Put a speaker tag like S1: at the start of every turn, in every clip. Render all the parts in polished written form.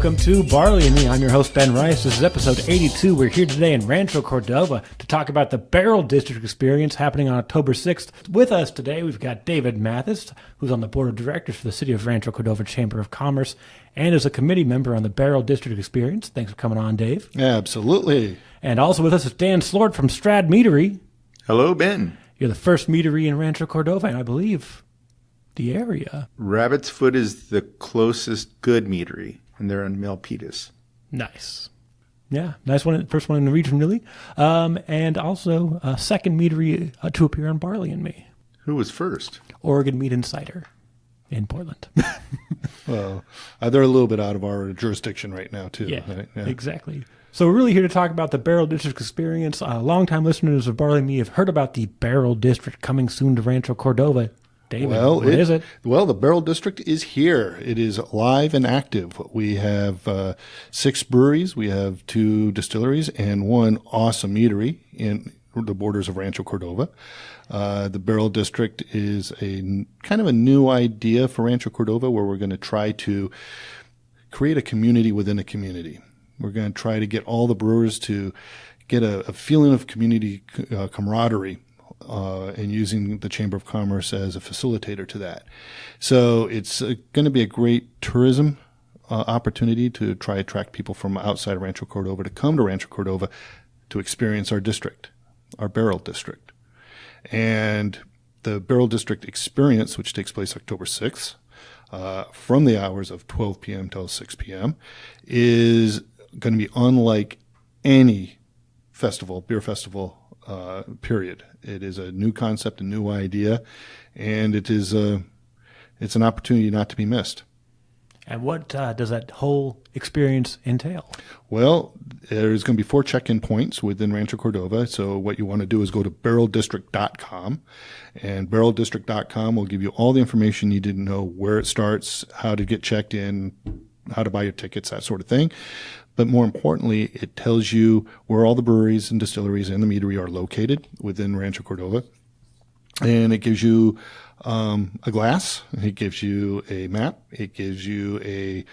S1: Welcome to Barley and Me. I'm your host, Ben Rice. This is episode 82. We're here today in Rancho, Cordova to talk about the Barrel District experience happening on October 6th. With us today, we've got David Mathis, who's on the board of directors for the City of Rancho Cordova Chamber of Commerce and is a committee member on the Barrel District experience. Thanks for coming on, Dave.
S2: Absolutely.
S1: And also with us is Dan Slort from Strad Meadery.
S3: Hello, Ben.
S1: You're the first meadery in Rancho Cordova, and I believe the area.
S3: Rabbit's Foot is the closest good meadery, and they're in Milpitas.
S1: Nice. Yeah, nice one. First one in the region, really. And also second meadery to appear on Barley and Me.
S3: Who was first?
S1: Oregon Meat Insider in Portland.
S2: Well, they're a little bit out of our jurisdiction right now, too.
S1: Yeah,
S2: right? Yeah.
S1: Exactly. So we're really here to talk about the Barrel District experience. Longtime listeners of Barley and Me have heard about the Barrel District coming soon to Rancho Cordova. David, what is it?
S2: Well, the Barrel District is here. It is live and active. We have 6 breweries, we have 2 distilleries, and 1 awesome meadery in the borders of Rancho Cordova. The Barrel District is a kind of a new idea for Rancho Cordova, where we're going to try to create a community within a community. We're going to try to get all the brewers to get a feeling of community camaraderie. And using the Chamber of Commerce as a facilitator to that. So it's going to be a great tourism opportunity to try to attract people from outside of Rancho Cordova to come to Rancho Cordova to experience our district, our Barrel District. And the Barrel District experience, which takes place October 6th, from the hours of 12 p.m. till 6 p.m., is going to be unlike any beer festival, period. It is a new concept, a new idea, and it's an opportunity not to be missed.
S1: And what does that whole experience entail?
S2: Well, there's going to be 4 check-in points within Rancho Cordova. So what you want to do is go to barreldistrict.com, and barreldistrict.com will give you all the information you didn't know, where it starts, how to get checked in, how to buy your tickets, that sort of thing. But more importantly, it tells you where all the breweries and distilleries and the meadery are located within Rancho Cordova. And it gives you a glass. It gives you a map. It gives you a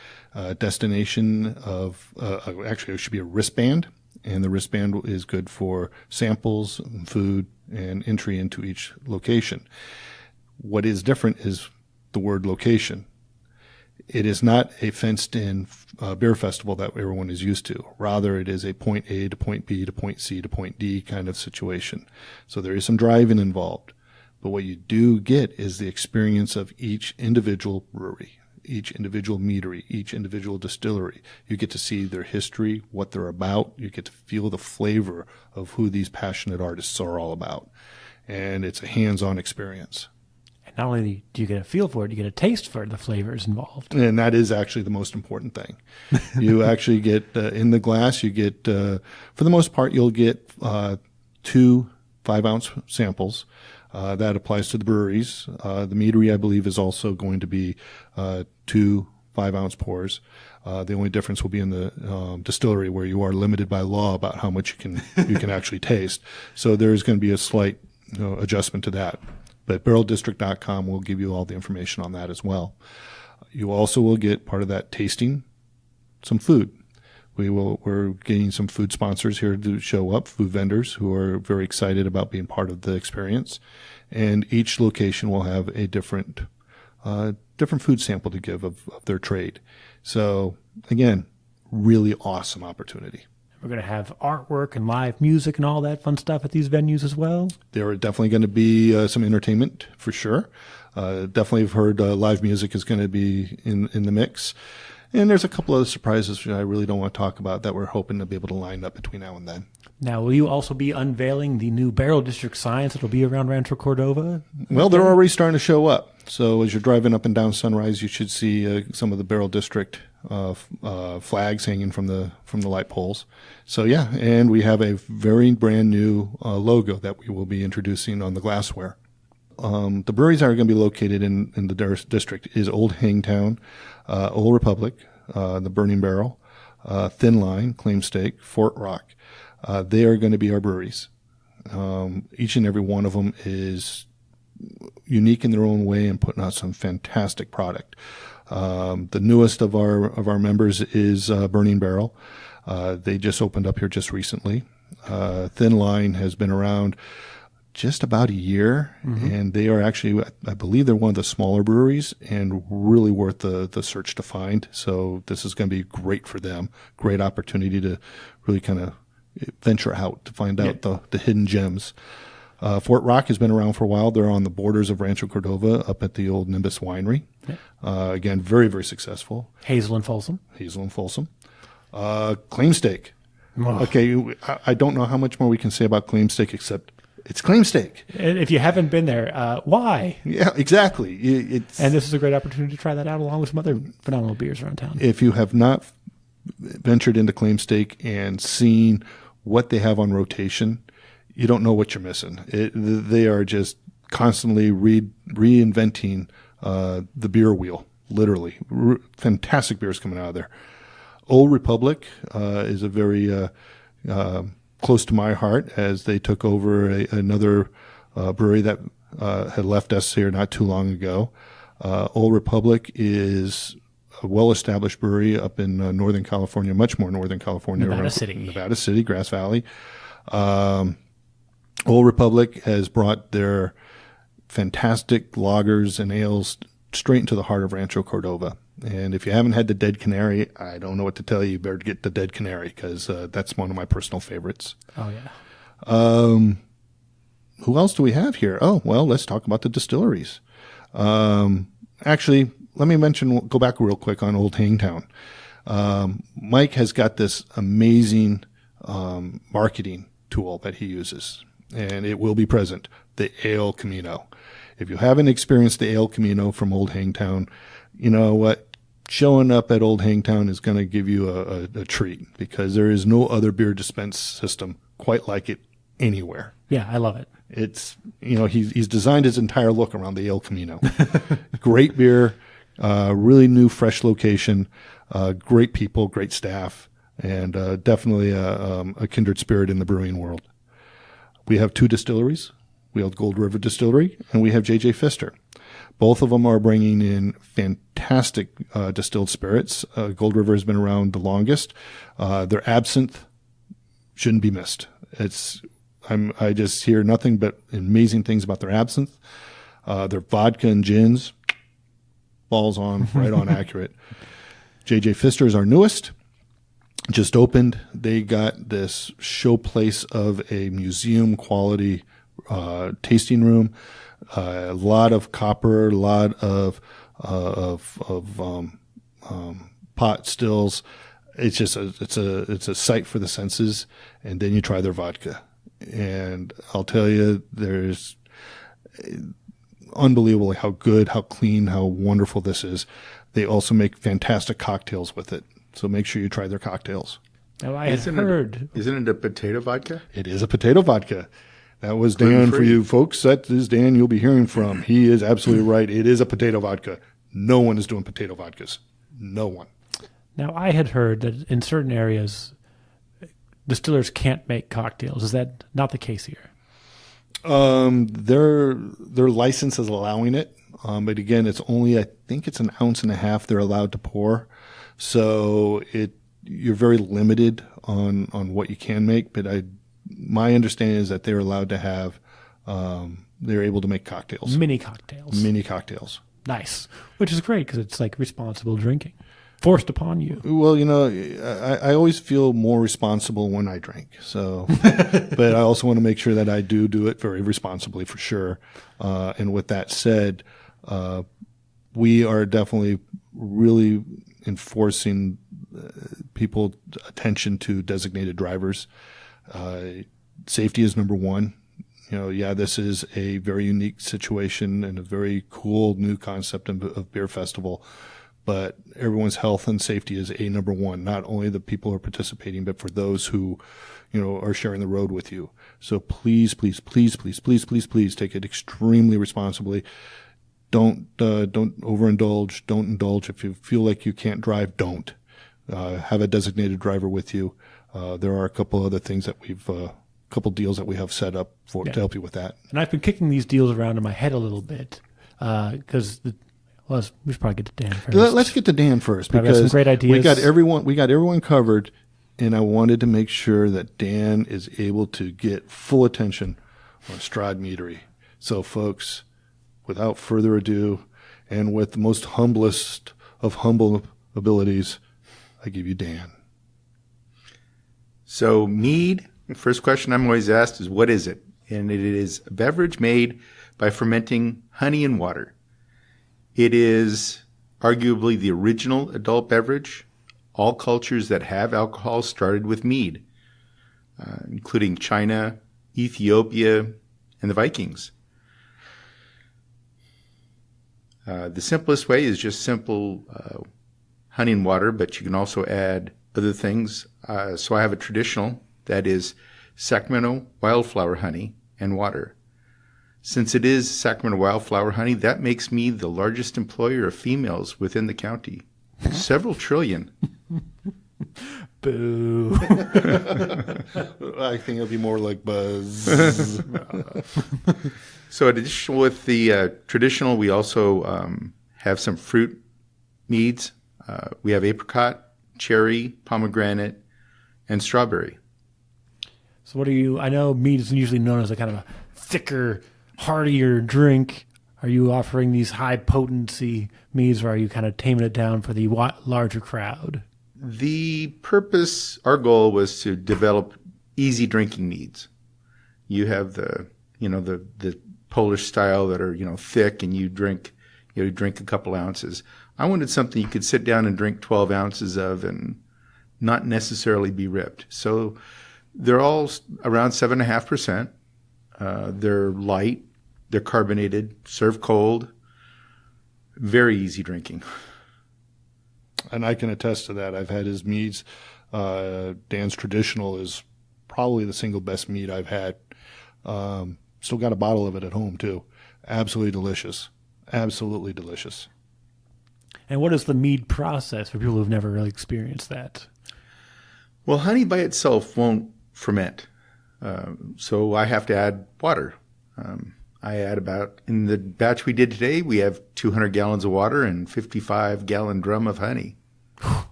S2: destination of, actually, it should be a wristband. And the wristband is good for samples, food, and entry into each location. What is different is the word location. It is not a fenced-in beer festival that everyone is used to. Rather, it is a point A to point B to point C to point D kind of situation. So there is some driving involved. But what you do get is the experience of each individual brewery, each individual meadery, each individual distillery. You get to see their history, what they're about. You get to feel the flavor of who these passionate artists are all about. And it's a hands-on experience.
S1: Not only do you get a feel for it, you get a taste for the flavors involved.
S2: And that is actually the most important thing. You actually get, in the glass, you get, for the most part, you'll get 2 5-ounce samples. That applies to the breweries. The meadery, I believe, is also going to be 2 5-ounce pours. The only difference will be in the distillery, where you are limited by law about how much you can actually taste. So there's going to be a slight adjustment to that. But barreldistrict.com will give you all the information on that as well. You also will get part of that tasting, some food. We're getting some food sponsors here to show up, food vendors who are very excited about being part of the experience. And each location will have a different food sample to give of their trade. So again, really awesome opportunity.
S1: We're going to have artwork and live music and all that fun stuff at these venues as well.
S2: There are definitely going to be some entertainment for sure. Definitely have heard live music is going to be in the mix. And there's a couple of surprises I really don't want to talk about that we're hoping to be able to line up between now and then.
S1: Now, will you also be unveiling the new Barrel District signs that will be around Rancho Cordova?
S2: Well, they're already starting to show up. So as you're driving up and down Sunrise, you should see some of the Barrel District flags hanging from the light poles. So yeah, and we have a very brand new logo that we will be introducing on the glassware. The breweries that are going to be located in the district is Old Hangtown, Old Republic, the Burning Barrel, Thin Line, Claim Stake, Fort Rock. They are going to be our breweries. Each and every one of them is unique in their own way and putting out some fantastic product. The newest of our members is Burning Barrel. They just opened up here just recently. Thin Line has been around just about a year, and they are actually, I believe they're one of the smaller breweries and really worth the search to find. So this is going to be great for them. Great opportunity to really kind of venture out to find out the hidden gems. Fort Rock has been around for a while. They're on the borders of Rancho Cordova up at the old Nimbus Winery. Again, very, very successful.
S1: Hazel and Folsom.
S2: Claim Steak. Oh. Okay, I don't know how much more we can say about Claim Steak except it's Claim Steak.
S1: If you haven't been there, why?
S2: Yeah, exactly.
S1: And this is a great opportunity to try that out along with some other phenomenal beers around town.
S2: If you have not ventured into Claim Steak and seen what they have on rotation, you don't know what you're missing. They are just constantly reinventing the beer wheel, literally. Fantastic beers coming out of there. Old Republic is a very close to my heart, as they took over another brewery that had left us here not too long ago. Old Republic is a well-established brewery up in Northern California, much more Northern California.
S1: Nevada City,
S2: Grass Valley. Old Republic has brought their fantastic lagers and ales straight into the heart of Rancho Cordova. And if you haven't had the Dead Canary, I don't know what to tell you. You better get the Dead Canary, because that's one of my personal favorites.
S1: Oh, yeah.
S2: Who else do we have here? Oh, well, let's talk about the distilleries. Actually, let me go back real quick on Old Hangtown. Mike has got this amazing marketing tool that he uses, and it will be present, the Ale Camino. If you haven't experienced the Ale Camino from Old Hangtown, you know what? Showing up at Old Hangtown is going to give you a treat, because there is no other beer dispense system quite like it anywhere.
S1: Yeah, I love it.
S2: It's, he's designed his entire look around the El Camino. Great beer, really new, fresh location, great people, great staff, and definitely a kindred spirit in the brewing world. We have 2 distilleries. We have Gold River Distillery, and we have J.J. Pfister. Both of them are bringing in fantastic distilled spirits. Gold River has been around the longest. Their absinthe shouldn't be missed. I just hear nothing but amazing things about their absinthe. Their vodka and gins, balls on, right on accurate. J.J. Pfister is our newest. Just opened. They got this showplace of a museum quality tasting room. A lot of copper, a lot of pot stills. It's just it's a sight for the senses. And then you try their vodka, and I'll tell you, there's unbelievable how good, how clean, how wonderful this is. They also make fantastic cocktails with it, so make sure you try their cocktails.
S1: Now, I had heard.
S3: Isn't it a potato vodka?
S2: It is a potato vodka. That was Dan for you folks. That is Dan you'll be hearing from. He is absolutely right. It is a potato vodka. No one is doing potato vodkas. No one.
S1: Now, I had heard that in certain areas, distillers can't make cocktails. Is that not the case here?
S2: Their license is allowing it. But again, it's only, I think it's 1.5 ounces they're allowed to pour. So you're very limited on what you can make. But my understanding is that they're allowed to have, they're able to make cocktails.
S1: Mini cocktails. Nice. Which is great, because it's like responsible drinking. Forced upon you.
S2: Well, I always feel more responsible when I drink. So, but I also want to make sure that I do it very responsibly, for sure. And with that said, we are definitely really enforcing people's attention to designated drivers. Safety is number one. This is a very unique situation and a very cool new concept of beer festival, but everyone's health and safety is number one, not only the people who are participating, but for those who, are sharing the road with you. So please, please, please, please, please, please, please take it extremely responsibly. Don't overindulge. Don't indulge. If you feel like you can't drive, don't. Have a designated driver with you. There are a couple other things that couple deals that we have set up to help you with that.
S1: And I've been kicking these deals around in my head a little bit, because Well, we should probably get to Dan first.
S2: Let's get to Dan first
S1: Probably got some
S2: because
S1: great ideas.
S2: we got everyone covered, and I wanted to make sure that Dan is able to get full attention on Strad Meadery. So, folks, without further ado, and with the most humblest of humble abilities, I give you Dan.
S3: So mead, the first question I'm always asked is, what is it? And it is a beverage made by fermenting honey and water. It is arguably the original adult beverage. All cultures that have alcohol started with mead, including China, Ethiopia, and the Vikings. The simplest way is just simple honey and water, but you can also add other things. So I have a traditional that is Sacramento wildflower honey and water. Since it is Sacramento wildflower honey, that makes me the largest employer of females within the county. Several trillion.
S1: Boo.
S2: I think it'll be more like buzz.
S3: So in addition with the traditional, we also have some fruit meads. We have apricot, cherry, pomegranate, and strawberry.
S1: So I know mead is usually known as a kind of a thicker, heartier drink. Are you offering these high potency meads, or are you kind of taming it down for the larger crowd?
S3: The purpose, our goal was to develop easy drinking meads. You have the Polish style that are, thick and you drink a couple ounces. I wanted something you could sit down and drink 12 ounces of and not necessarily be ripped. So they're all around 7.5%. They're light. They're carbonated, served cold, very easy drinking.
S2: And I can attest to that. I've had his meads. Dan's Traditional is probably the single best mead I've had. Still got a bottle of it at home, too. Absolutely delicious. Absolutely delicious.
S1: And what is the mead process for people who've never really experienced that?
S3: Well, honey by itself won't ferment. So I have to add water. I add in the batch we did today, we have 200 gallons of water and 55-gallon drum of honey.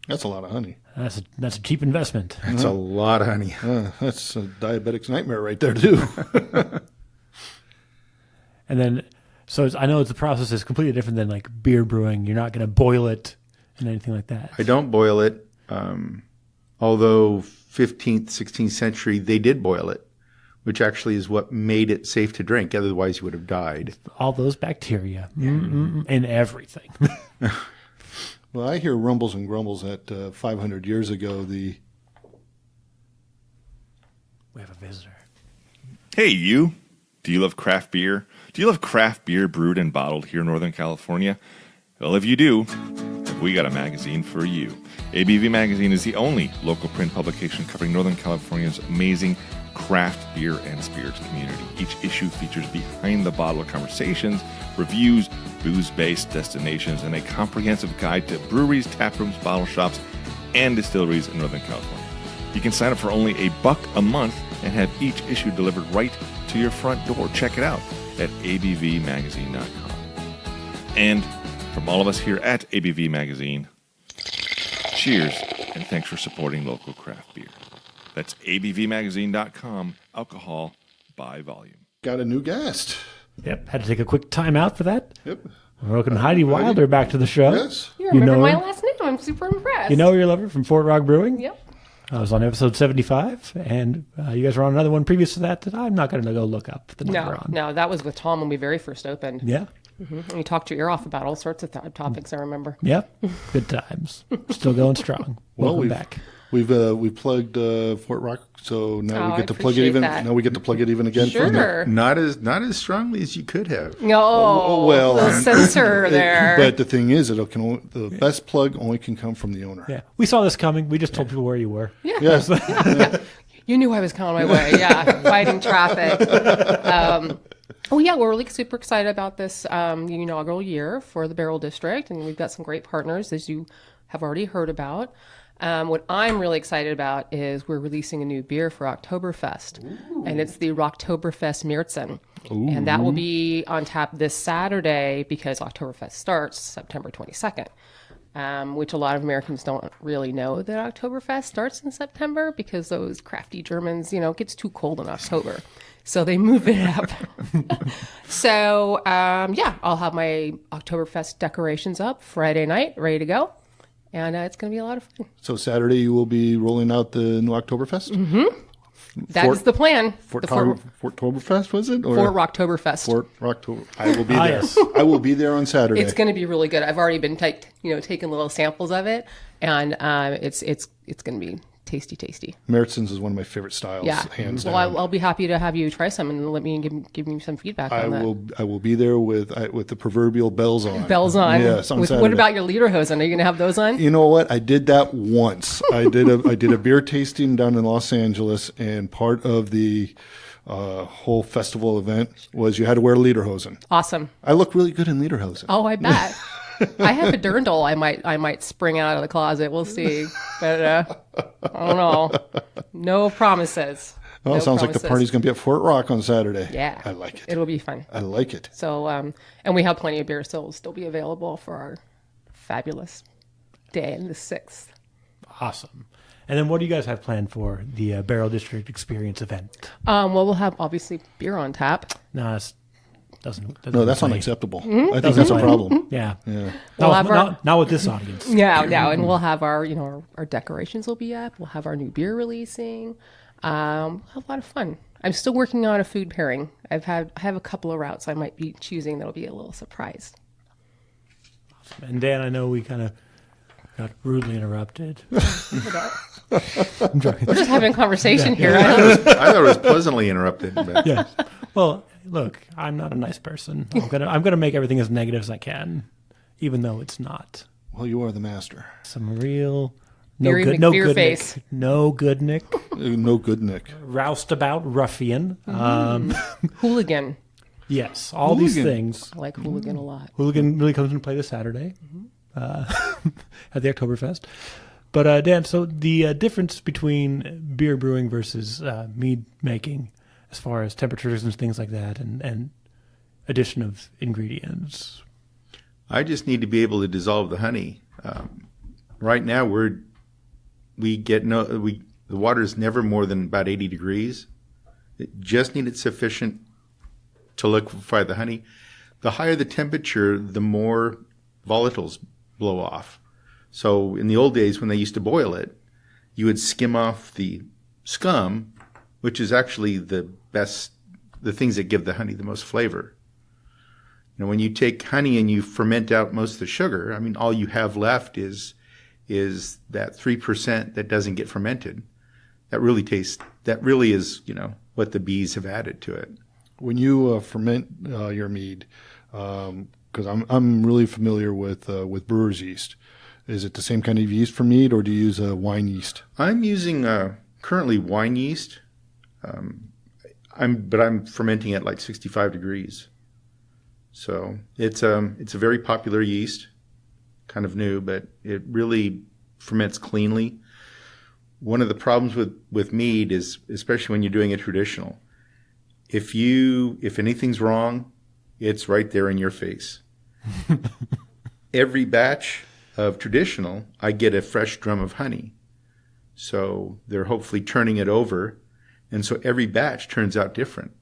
S2: That's a lot of honey.
S1: That's a cheap investment.
S3: That's a lot of honey.
S2: That's a diabetic's nightmare right there, too.
S1: And then, I know the process is completely different than like beer brewing. You're not going to boil it and anything like that.
S3: I don't boil it. Although 15th, 16th century, they did boil it, which actually is what made it safe to drink. Otherwise, you would have died.
S1: All those bacteria in everything.
S2: Well, I hear rumbles and grumbles that 500 years ago,
S1: We have a visitor.
S4: Hey, you. Do you love craft beer? Do you love craft beer brewed and bottled here in Northern California? Well, if you do, we got a magazine for you. ABV Magazine is the only local print publication covering Northern California's amazing craft beer and spirits community. Each issue features behind-the-bottle conversations, reviews, booze-based destinations, and a comprehensive guide to breweries, tap rooms, bottle shops, and distilleries in Northern California. You can sign up for only $1 a month and have each issue delivered right to your front door. Check it out at abvmagazine.com. And from all of us here at ABV Magazine, cheers, and thanks for supporting local craft beer. That's abvmagazine.com, alcohol by volume.
S2: got a new guest.
S1: Yep, had to take a quick time out for that.
S2: Yep.
S1: Welcome Heidi Wilder back to the show.
S2: Yes.
S5: You remember
S1: know
S5: my
S1: her?
S5: last name? I'm super impressed.
S1: You know your lover from Fort Rock Brewing?
S5: Yep.
S1: I was on episode 75, and you guys were on another one previous to that I'm not going to go look up the number on.
S5: No, that was with Tom when we very first opened.
S1: Yeah.
S5: And you talked your ear off about all sorts of topics, I remember.
S1: Yep. Good times. Still going strong. Welcome back.
S2: We've plugged Fort Rock, so now we get
S5: I
S2: to plug it even.
S5: appreciate that.
S2: Now we get to plug it even again. From there.
S5: Sure.
S3: Not as strongly as you could have.
S5: No,
S2: well,
S5: the censor there.
S2: But the thing is, the best plug only can come from the owner.
S1: Yeah. We saw this coming. We just told people where you were.
S5: Yeah.
S2: Yes.
S5: Yeah. You knew I was coming my way. Yeah, fighting traffic. We're really super excited about this inaugural year for the Barrel District, and we've got some great partners, as you have already heard about. What I'm really excited about is we're releasing a new beer for Oktoberfest, and it's the Rocktoberfest Märzen. And that will be on tap this Saturday because Oktoberfest starts September 22nd, which a lot of Americans don't really know that Oktoberfest starts in September because those crafty Germans, it gets too cold in October. So they move it up. So, I'll have my Oktoberfest decorations up Friday night, ready to go. And it's going to be a lot of fun.
S2: So Saturday you will be rolling out the new Oktoberfest? Mm-hmm.
S5: That is the plan.
S2: Fort Oktoberfest, was it? Or
S5: Fort Rocktoberfest.
S2: Fort Rocktober. I will be there. Yes. I will be there on Saturday.
S5: It's going to be really good. I've already been taking little samples of it, and it's going to be tasty.
S2: Märzen's is one of my favorite styles, hands down.
S5: Well, I'll be happy to have you try some and let me give me some feedback on that.
S2: I will be there with the proverbial bells on.
S5: Bells on.
S2: Yes, on Saturday.
S5: What about your lederhosen? Are you going to have those on?
S2: You know what? I did that once. I did a beer tasting down in Los Angeles, and part of the whole festival event was you had to wear lederhosen.
S5: Awesome.
S2: I look really good in lederhosen.
S5: Oh, I bet. I have a dirndl. I might spring out of the closet. We'll see. But I don't know. No promises.
S2: Well,
S5: no
S2: sounds
S5: promises.
S2: like the party's going to be at Fort Rock on Saturday.
S5: Yeah.
S2: I like it.
S5: It'll be fun.
S2: I like it.
S5: So, and we have plenty of beer, so it'll still be available for our fabulous day on the 6th.
S1: Awesome. And then what do you guys have planned for the Barrel District Experience event?
S5: Well, we'll have obviously beer on tap.
S1: No, doesn't
S2: No, that's
S1: play.
S2: unacceptable. I think that's a problem.
S1: Yeah.
S5: We'll have
S1: not with this audience.
S5: Yeah, and we'll have our decorations will be up. We'll have our new beer releasing. We'll have a lot of fun. I'm still working on a food pairing. I have a couple of routes I might be choosing that'll be a little surprise.
S1: And Dan, I know we kind of got rudely interrupted.
S5: We're just having a conversation here.
S3: I thought it was pleasantly interrupted. But.
S1: Yes. Well, look, I'm not a nice person. I'm gonna make everything as negative as I can, even though it's not.
S2: Well, you are the master.
S1: Some real
S5: Beer
S1: good
S5: face.
S1: Nick. No good Nick.
S2: No good Nick.
S1: Roustabout ruffian.
S5: Hooligan.
S1: Yes, all these things.
S5: I like hooligan a lot.
S1: Hooligan really comes into play this Saturday at the Oktoberfest. But Dan, so the difference between beer brewing versus mead making, as far as temperatures and things like that, and addition of ingredients.
S3: I just need to be able to dissolve the honey. Right now, the water is never more than about 80 degrees. It just needed sufficient to liquefy the honey. The higher the temperature, the more volatiles blow off. So in the old days, when they used to boil it, you would skim off the scum, which is actually the things that give the honey the most flavor. When you take honey and you ferment out most of the sugar, I mean, all you have left is that 3% that doesn't get fermented. That really is, what the bees have added to it.
S2: When you ferment your mead, because I'm really familiar with brewer's yeast, is it the same kind of yeast for mead, or do you use wine yeast?
S3: I'm using currently wine yeast, but I'm fermenting at like 65 degrees. So it's a very popular yeast, kind of new, but it really ferments cleanly. One of the problems with mead is, especially when you're doing a traditional, if anything's wrong, it's right there in your face. Every batch of traditional, I get a fresh drum of honey. So they're hopefully turning it over. And so every batch turns out different.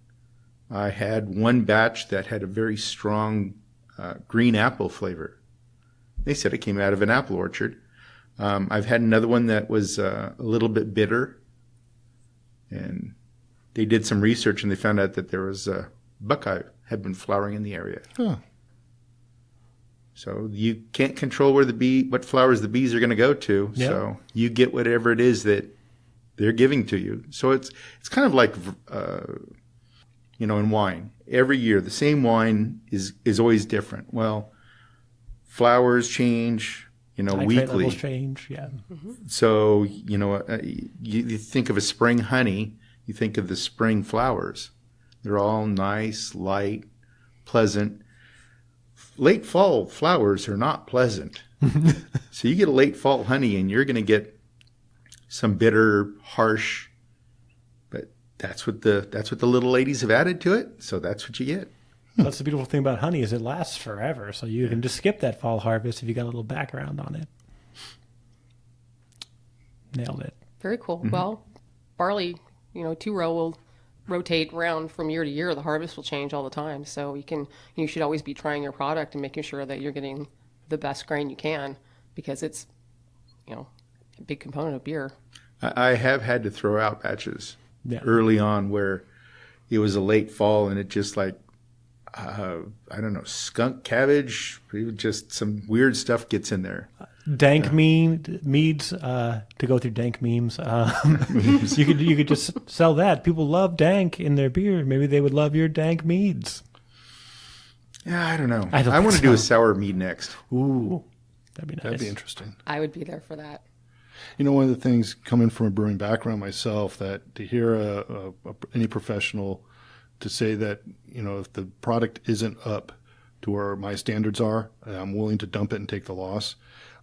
S3: I had one batch that had a very strong green apple flavor. They said it came out of an apple orchard. I've had another one that was a little bit bitter. And they did some research and they found out that there was a buckeye had been flowering in the area.
S2: Huh.
S3: So you can't control what flowers the bees are going to go to. Yep. So you get whatever it is that they're giving to you. So it's kind of like, in wine. Every year, the same wine is always different. Well, flowers change, weekly.
S1: Levels change, yeah.
S5: Mm-hmm.
S3: So, you think of a spring honey, you think of the spring flowers. They're all nice, light, pleasant. Late fall flowers are not pleasant. So you get a late fall honey and you're going to get some bitter, harsh. But that's what the little ladies have added to it. So that's what you get.
S1: That's the beautiful thing about honey is it lasts forever. So you can just skip that fall harvest if you got a little background on it. Nailed it.
S5: Very cool. Well, barley, 2-row will rotate around from year to year. The harvest will change all the time. So you should always be trying your product and making sure that you're getting the best grain you can, because it's, a big component of beer.
S3: I have had to throw out batches early on where it was a late fall and it just like, I don't know, skunk cabbage, just some weird stuff gets in there.
S1: Dank meads, to go through dank memes. You could just sell that. People love dank in their beer. Maybe they would love your dank meads.
S3: Yeah, I don't know.
S1: I
S3: want to do a sour mead next.
S1: Ooh, that'd be nice.
S2: That'd be interesting.
S5: I would be there for that.
S2: One of the things coming from a brewing background myself, that to hear any professional to say that, if the product isn't up to where my standards are, I'm willing to dump it and take the loss.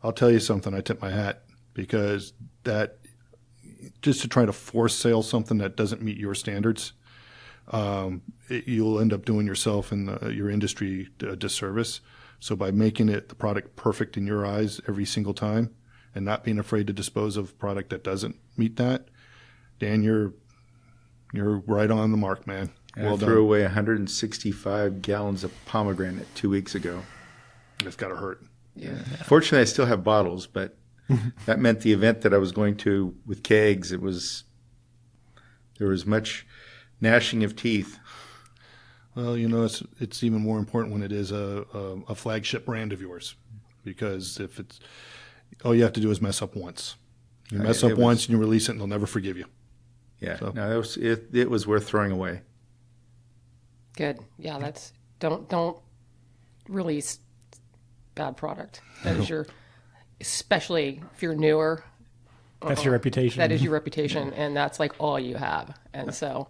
S2: I'll tell you something, I tip my hat, because that just to try to force sale something that doesn't meet your standards, you'll end up doing yourself and your industry a disservice. So by making the product perfect in your eyes every single time and not being afraid to dispose of product that doesn't meet that, Dan, you're right on the mark, man.
S3: Well, I threw away 165 gallons of pomegranate 2 weeks ago.
S2: It's got to hurt.
S3: Yeah. Fortunately, I still have bottles, but that meant the event that I was going to with kegs, there was much gnashing of teeth.
S2: Well, it's even more important when it is a flagship brand of yours, because if it's all you have to do is mess up once. You mess up once and you release it, and they'll never forgive you.
S3: Yeah, so. No, it was worth throwing away.
S5: Good. Yeah, that's don't release bad product. That is especially if you're newer.
S1: That's your reputation.
S5: That is your reputation, and that's like all you have. And so,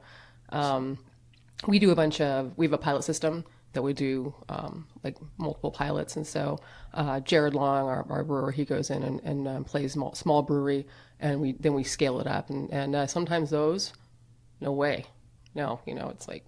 S5: we have a pilot system that we do like multiple pilots. And so, Jared Long, our brewer, he goes in and plays small brewery, and we scale it up. And sometimes those, no way, no, it's like,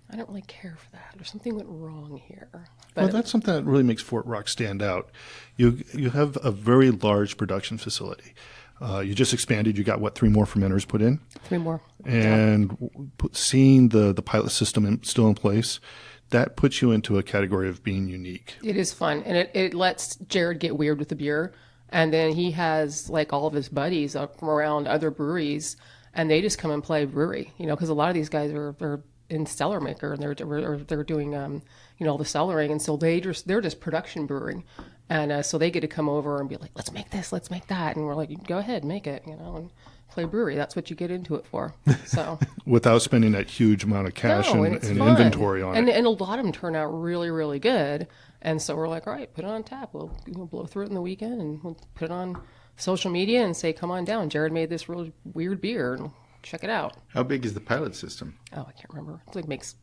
S5: I don't really care for that, or something went wrong here. But
S2: well, that's something that really makes Fort Rock stand out. You have a very large production facility. You just expanded. You got 3 more fermenters put in?
S5: 3 more.
S2: And seeing the pilot system still in place, that puts you into a category of being unique.
S5: It is fun, and it lets Jared get weird with the beer. And then he has like all of his buddies from around other breweries, and they just come and play brewery, because a lot of these guys are in cellar maker, and they're doing all the cellaring, and so they're just production brewing, and so they get to come over and be like, let's make this, let's make that, and we're like, go ahead, make it, and play brewery. That's what you get into it for. So
S2: without spending that huge amount of cash and inventory on it,
S5: and a lot of them turn out really, really good, and so we're like, all right, put it on tap. We'll blow through it in the weekend, and we'll put it on social media and say, come on down, Jared made this really weird beer, and check it out.
S3: How big is the pilot system?
S5: Oh, I can't remember. It's like makes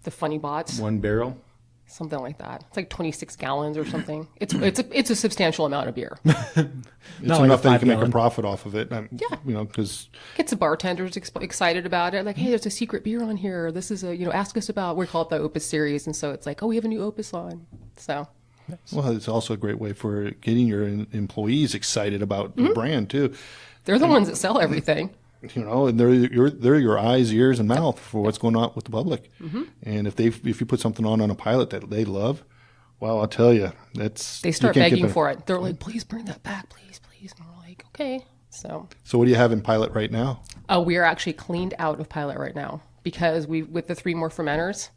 S5: the funny bots.
S3: 1 barrel?
S5: Something like that. It's like 26 gallons or something. It's a substantial amount of beer.
S2: It's
S1: Not
S2: enough that you can make
S1: gallon.
S2: a profit off of it.
S5: Yeah.
S2: Because
S5: Gets the bartenders excited about it. Like, hey, there's a secret beer on here. This is ask us about, we call it the Opus series. And so it's like, oh, we have a new Opus on. So.
S2: well, it's also a great way for getting your employees excited about the brand too.
S5: They're the ones that sell everything.
S2: And they're your eyes, ears, and mouth for what's going on with the public. Mm-hmm. And if you put something on a pilot that they love, well, I'll tell you,
S5: they start begging for it. They're like, please bring that back, please. And we're like, okay. So
S2: what do you have in pilot right now?
S5: We are actually cleaned out of pilot right now because with the 3 more fermenters,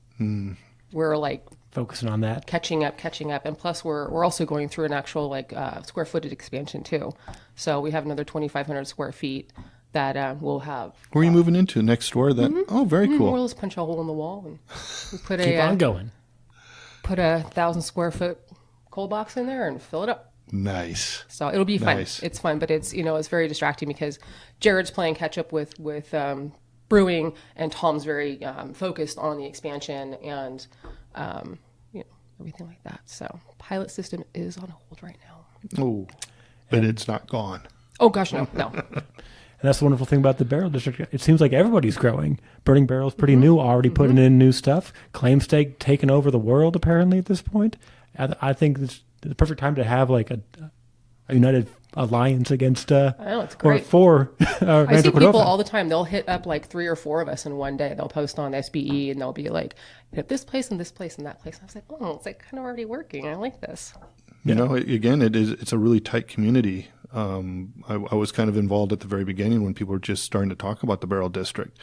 S5: we're like
S1: focusing on that,
S5: catching up, and plus we're also going through an actual square footage expansion too. So we have another 2,500 square feet that we'll have.
S2: Where are you moving into next door? Oh, very cool.
S5: We'll just punch a hole in the wall and we put
S1: keep on going.
S5: Put a 1,000 square foot cold box in there and fill it up.
S2: Nice.
S5: So it'll be fun.
S2: Nice.
S5: It's fun, but it's it's very distracting because Jared's playing catch up with brewing, and Tom's very focused on the expansion and everything like that. So pilot system is on hold right now.
S2: Oh, but it's not gone.
S5: Oh gosh, no.
S1: And that's the wonderful thing about the Barrel District. It seems like everybody's growing. Burning Barrel's pretty new, already putting in new stuff. Claim Stake taking over the world, apparently, at this point. I think it's the perfect time to have like a united alliance against
S5: I know, it's great.
S1: or for
S5: I see
S1: Rancho
S5: people
S1: Cordova.
S5: all the time. They'll hit up like 3 or 4 of us in one day. They'll post on SBE and they'll be like, hit this place and this place and that place. And I was like, oh, it's like kind of already working. I like this.
S2: You know, again, it's a really tight community. I was kind of involved at the very beginning when people were just starting to talk about the Barrel District,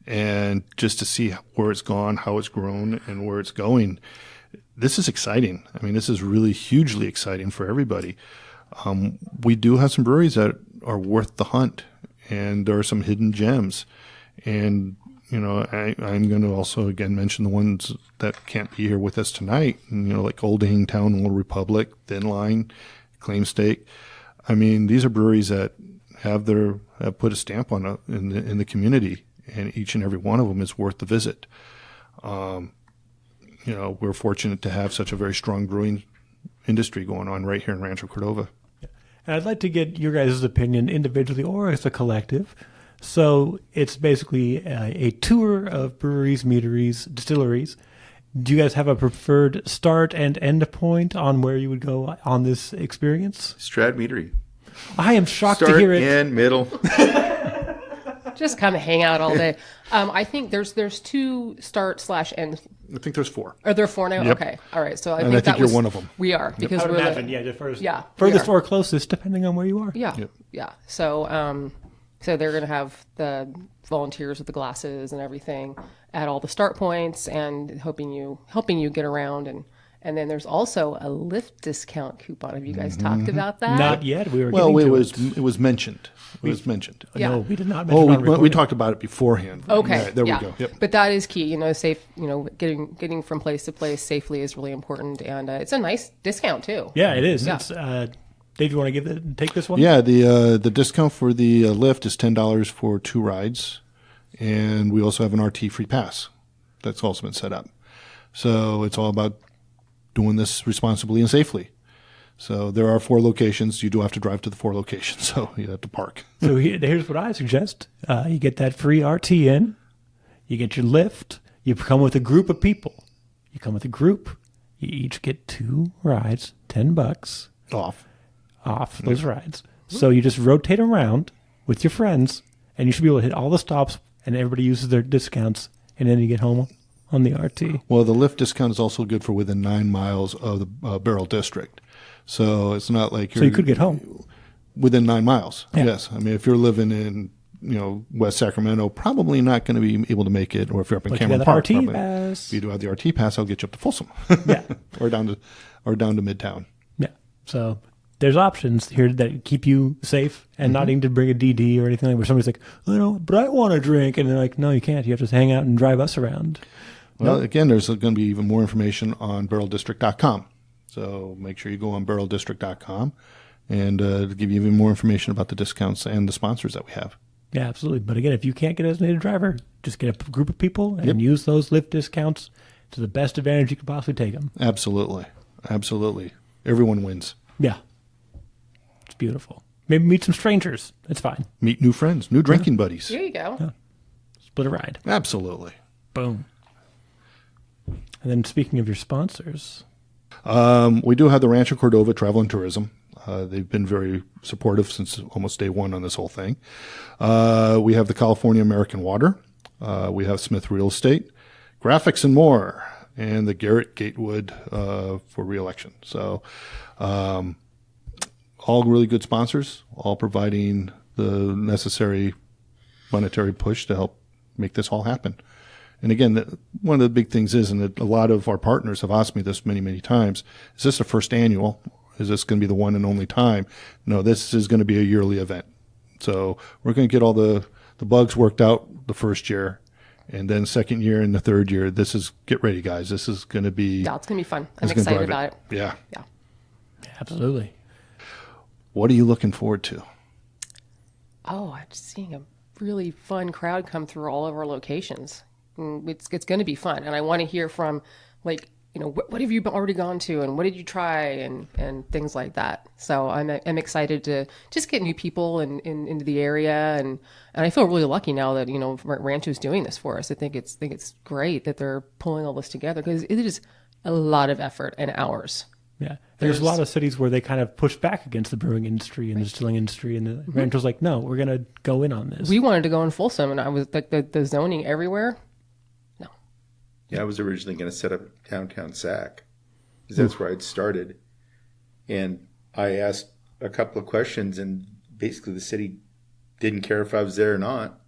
S2: and just to see where it's gone, how it's grown, and where it's going. This is exciting. I mean, this is really hugely exciting for everybody. We do have some breweries that are worth the hunt, and there are some hidden gems. And, you know, I'm going to also, again, mention the ones that can't be here with us tonight, and, you know, like Old Hangtown, Little Republic, Thin Line, Claim Stake. I mean, these are breweries that have put a stamp on in the community, and each and every one of them is worth the visit. You know, we're fortunate to have such a very strong brewing industry going on right here in Rancho Cordova.
S1: And I'd like to get your guys' opinion individually or as a collective. So it's basically a tour of breweries, meaderies, distilleries. Do you guys have a preferred start and end point on where you would go on this experience?
S3: Strad Meadery.
S1: I am shocked
S3: Start,
S1: to hear it.
S3: end, middle.
S5: Just kind of hang out all day. I think there's 2 start/end.
S2: I think there's 4.
S5: Are there 4 now?
S2: Yep.
S5: Okay. All right. So I
S2: And
S5: think
S2: I think
S5: that
S2: you're
S5: was,
S2: one of them.
S5: We are because
S1: I would
S5: we're
S1: imagine,
S5: the,
S1: the furthest,
S5: yeah,
S1: furthest
S5: we are.
S1: or closest, depending on where you are.
S5: Yeah.
S2: Yep.
S5: Yeah. So so they're going to have the volunteers with the glasses and everything at all the start points and helping you get around, and then there's also a lift discount coupon. Have you guys talked about that?
S1: Not yet. We were
S2: Well,
S1: getting
S2: it
S1: to
S2: was mentioned. It was mentioned.
S5: Yeah.
S1: No, we did not mention
S2: Oh,
S1: on
S2: we
S1: recording.
S2: talked about it beforehand.
S5: Okay.
S2: Right, there
S5: yeah.
S2: we go. Yep.
S5: But that is key. You know, getting from place to place safely is really important, and it's a nice discount too.
S1: Yeah, it is.
S5: Yeah.
S1: It's, Dave, you want to take this one?
S2: Yeah, the discount for the lift is $10 for 2 rides, and we also have an RT free pass that's also been set up. So it's all about doing this responsibly and safely. So there are 4 locations. You do have to drive to the 4 locations, so you have to park.
S1: So here's what I suggest. You get that free RT in. You get your lift. You come with a group of people. You come with a group. You each get 2 rides, $10 off those rides. So you just rotate around with your friends, and you should be able to hit all the stops, and everybody uses their discounts, and then you get home on the RT.
S2: Well, the lift discount is also good for within 9 miles of the Barrel District. So it's not like
S1: So you could get home.
S2: within 9 miles.
S1: Yeah.
S2: Yes. I mean, if you're living in, you know, West Sacramento, probably not going to be able to make it. Or if you're up in
S1: But you
S2: Cameron
S1: got the
S2: Park,
S1: RT
S2: probably.
S1: pass.
S2: If you do have the RT pass, I'll get you up to Folsom.
S1: Yeah.
S2: or down to Midtown.
S1: Yeah. So there's options here that keep you safe and not needing to bring a DD or anything like where somebody's like, but I want to drink. And they're like, no, you can't. You have to hang out and drive us around.
S2: Well, again, there's going to be even more information on barreldistrict.com. So make sure you go on barreldistrict.com and give you even more information about the discounts and the sponsors that we have.
S1: Yeah, absolutely. But again, if you can't get a designated driver, just get a group of people and use those lift discounts to the best advantage you can possibly take them.
S2: Absolutely. Absolutely. Everyone wins.
S1: Yeah. It's beautiful. Maybe meet some strangers. That's fine.
S2: Meet new friends, new drinking buddies.
S5: There you go.
S1: Split a ride.
S2: Absolutely.
S1: Boom. And then speaking of your sponsors,
S2: We do have the Rancho Cordova Travel and Tourism. They've been very supportive since almost day one on this whole thing. We have the California American Water. We have Smith Real Estate, Graphics and More, and the Garrett Gatewood for re-election. So all really good sponsors, all providing the necessary monetary push to help make this all happen. And again, one of the big things is, and that a lot of our partners have asked me this many, many times, is this the first annual? Is this going to be the one and only time? No, this is going to be a yearly event. So we're going to get all the bugs worked out the first year, and then second year and the third year, get ready, guys. This is going to be...
S5: Yeah, it's going to be fun. I'm
S2: it's gonna
S5: excited
S2: drive
S5: about it.
S2: Yeah.
S5: Yeah.
S1: absolutely.
S2: What are you looking forward to?
S5: Oh, I'm just seeing a really fun crowd come through all of our locations. It's going to be fun. And I want to hear from, like, what have you already gone to and what did you try and things like that. So I'm excited to just get new people into the area. And I feel really lucky now that, Rancho's doing this for us. I think it's great that they're pulling all this together because it is a lot of effort and hours.
S1: Yeah. There's a lot of cities where they kind of push back against the brewing industry and the distilling industry. And the Rancho's like, no, we're going to go in on this.
S5: We wanted to go in Folsom, and I was like, the zoning everywhere. No.
S3: Yeah, I was originally going to set up downtown Sac because that's where I'd started. And I asked a couple of questions, and basically the city didn't care if I was there or not.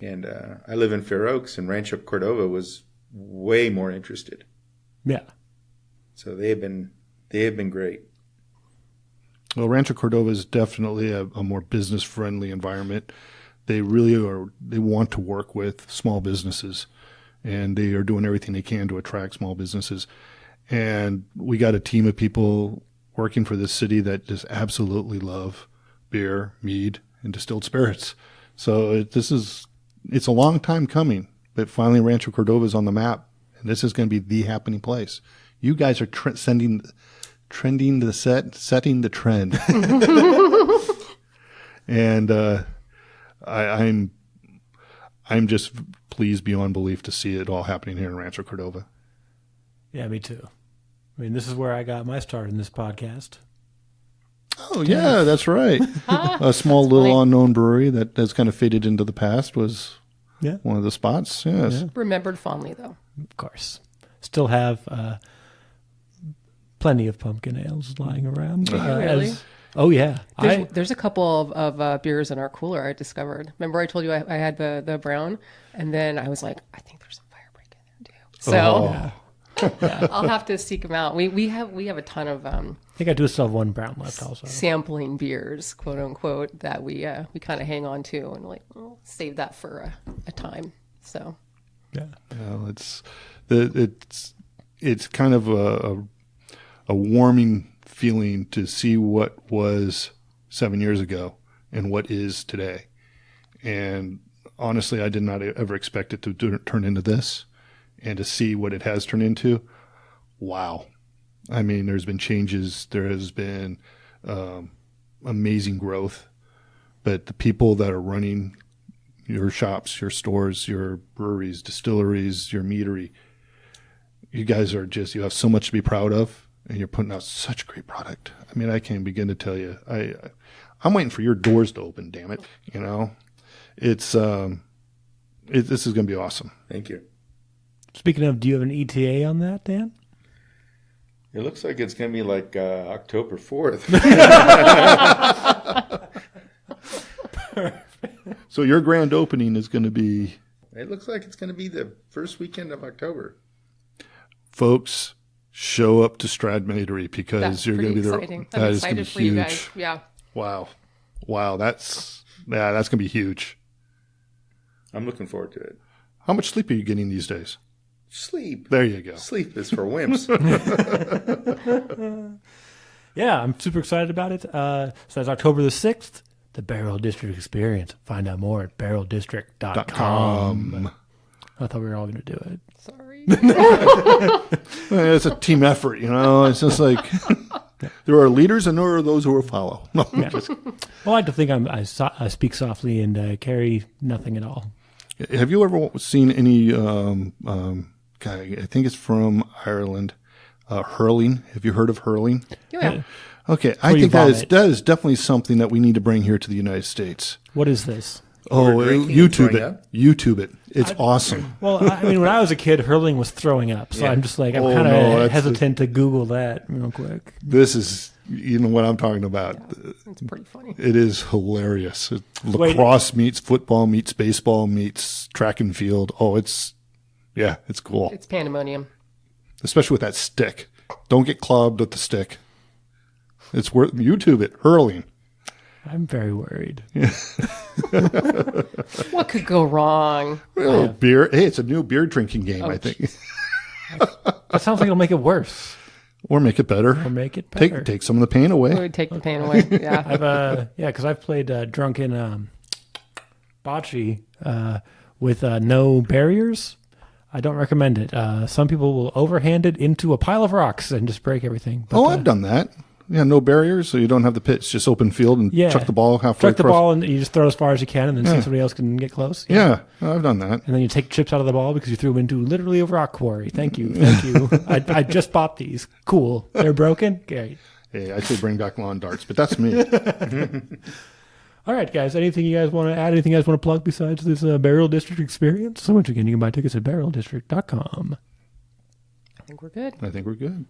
S3: And I live in Fair Oaks, and Rancho Cordova was way more interested.
S1: Yeah.
S3: So they have been great.
S2: Well, Rancho Cordova is definitely a more business-friendly environment. They really are. They want to work with small businesses, and they are doing everything they can to attract small businesses. And we got a team of people working for this city that just absolutely love beer, mead, and distilled spirits. So it's a long time coming, but finally Rancho Cordova is on the map, and this is going to be the happening place. You guys are setting the trend. And I'm just pleased beyond belief to see it all happening here in Rancho Cordova.
S1: Yeah, me too. I mean, this is where I got my start in this podcast.
S2: Oh, yeah, that's right. A small little unknown brewery that has kind of faded into the past was one of the spots. Yes.
S1: Yeah.
S5: Remembered fondly, though.
S1: Of course. Still have plenty of pumpkin ales lying around.
S5: Really?
S1: Oh, yeah.
S5: There's a couple of beers in our cooler I discovered. Remember I told you I had the brown? And then I was like, I think there's some Firebreak in there, too. So I'll have to seek them out. We have a ton of
S1: I think I do still have one brown left also.
S5: sampling beers, quote unquote, that we kind of hang on to and like save that for a time. So
S1: yeah,
S2: well, it's kind of a warming feeling to see what was 7 years ago and what is today. And honestly, I did not ever expect it to turn into this, and to see what it has turned into. Wow. I mean, there's been changes. There has been amazing growth. But the people that are running your shops, your stores, your breweries, distilleries, your meadery, you guys are just, you have so much to be proud of, and you're putting out such great product. I mean, I can't begin to tell you. I'm waiting for your doors to open, damn it. You know, this is going to be awesome.
S3: Thank you.
S1: Speaking of, do you have an ETA on that, Dan?
S3: It looks like it's going to be like October 4th.
S2: So your grand opening is going to be...
S3: It looks like it's going to be the first weekend of October.
S2: Folks, show up to Strad Meadery because
S5: that's
S2: you're going to be there.
S5: Exciting. I'm excited for you guys. Yeah.
S2: Wow. That's going to be huge.
S3: I'm looking forward to it.
S2: How much sleep are you getting these days?
S3: Sleep.
S2: There you go.
S3: Sleep is for wimps.
S1: Yeah, I'm super excited about it. So that's October the 6th, the Barrel District Experience. Find out more at barreldistrict.com. I thought we were all going to do it.
S5: Sorry.
S2: It's a team effort, you know. It's just like there are leaders and there are those who will follow. No,
S1: Yeah. Well, I like to think I speak softly and carry nothing at all.
S2: Have you ever seen any, I think it's from Ireland, hurling? Have you heard of hurling?
S5: Yeah.
S2: Okay, I think that is definitely something that we need to bring here to the United States.
S1: What is this?
S2: Oh,
S3: drinking
S2: YouTube
S3: and
S2: it.
S3: throwing up?
S2: YouTube it. It's awesome.
S1: Well, I mean, when I was a kid, hurling was throwing up. So I'm just like, I'm kind of hesitant to Google that real quick.
S2: This is, you know what I'm talking about.
S5: Yeah, it's pretty funny.
S2: It is hilarious. Lacrosse meets football meets baseball meets track and field. Oh, it's cool.
S5: It's pandemonium.
S2: Especially with that stick. Don't get clobbed with the stick. It's worth YouTube it. Hurling.
S1: I'm very worried.
S5: What could go wrong?
S2: Well, beer. Hey, it's a new beer drinking game, I think.
S1: That sounds like it'll make it worse.
S2: Or make it better.
S1: Or make it better.
S2: Take some of the pain away.
S5: It would take the pain away. Yeah.
S1: Because I've played drunken bocce with no barriers. I don't recommend it. Some people will overhand it into a pile of rocks and just break everything. But,
S2: I've done that. Yeah, no barriers, so you don't have the pits. Just open field and chuck the ball halfway
S1: Chuck the
S2: across.
S1: ball and you just throw as far as you can and then see if somebody else can get close.
S2: Yeah, I've done that.
S1: And then you take chips out of the ball because you threw them into literally a rock quarry. Thank you. Thank you. I just bought these. Cool. They're broken? Great.
S2: Hey, I'd say bring back lawn darts, but that's me.
S1: All right, guys. Anything you guys want to add? Anything you guys want to plug besides this Burial District experience? So once again, you can buy tickets at barreldistrict.com.
S5: I think we're good.
S2: I think we're good.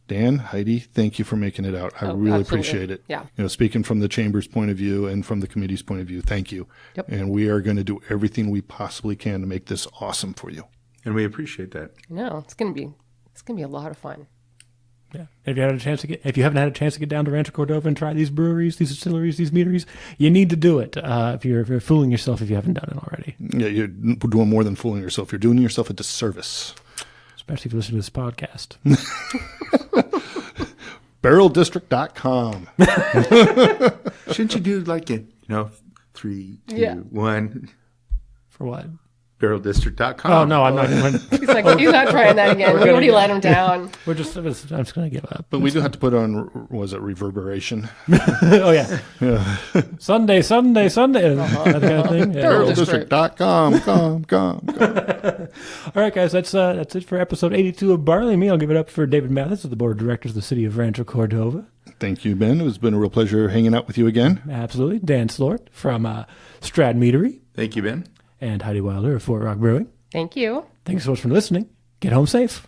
S2: Dan, Heidi, thank you for making it out. I really
S5: absolutely.
S2: appreciate it.
S5: Yeah.
S2: Speaking from the chamber's point of view and from the committee's point of view, thank you.
S5: Yep.
S2: And we are going to do everything we possibly can to make this awesome for you.
S3: And we appreciate that.
S5: No, it's gonna be a lot of fun.
S1: Yeah. If you haven't had a chance to get down to Rancho Cordova and try these breweries, these distilleries, these meaderies, you need to do it. If you're fooling yourself if you haven't done it already.
S2: Yeah, you're doing more than fooling yourself. You're doing yourself a disservice.
S1: Especially if you listen to this podcast.
S2: BarrelDistrict.com.
S3: Shouldn't you do like it? 3, 2, 1.
S1: For what?
S3: BarrelDistrict.com.
S1: Oh, no, I'm not going to.
S5: He's not trying that again. We already let him down.
S1: I'm just going to give up.
S2: But we do have to put on, was it reverberation?
S1: Oh, yeah. Sunday. That kind of thing. Yeah.
S2: BarrelDistrict.com. Come.
S1: All right, guys, that's it for episode 82 of Barley Me. I'll give it up for David Mathis of the Board of Directors of the City of Rancho Cordova.
S2: Thank you, Ben. It's been a real pleasure hanging out with you again.
S1: Absolutely. Dan Slort from Strad Meadery.
S3: Thank you, Ben.
S1: And Heidi Wilder of Fort Rock Brewing.
S5: Thank you.
S1: Thanks so much for listening. Get home safe.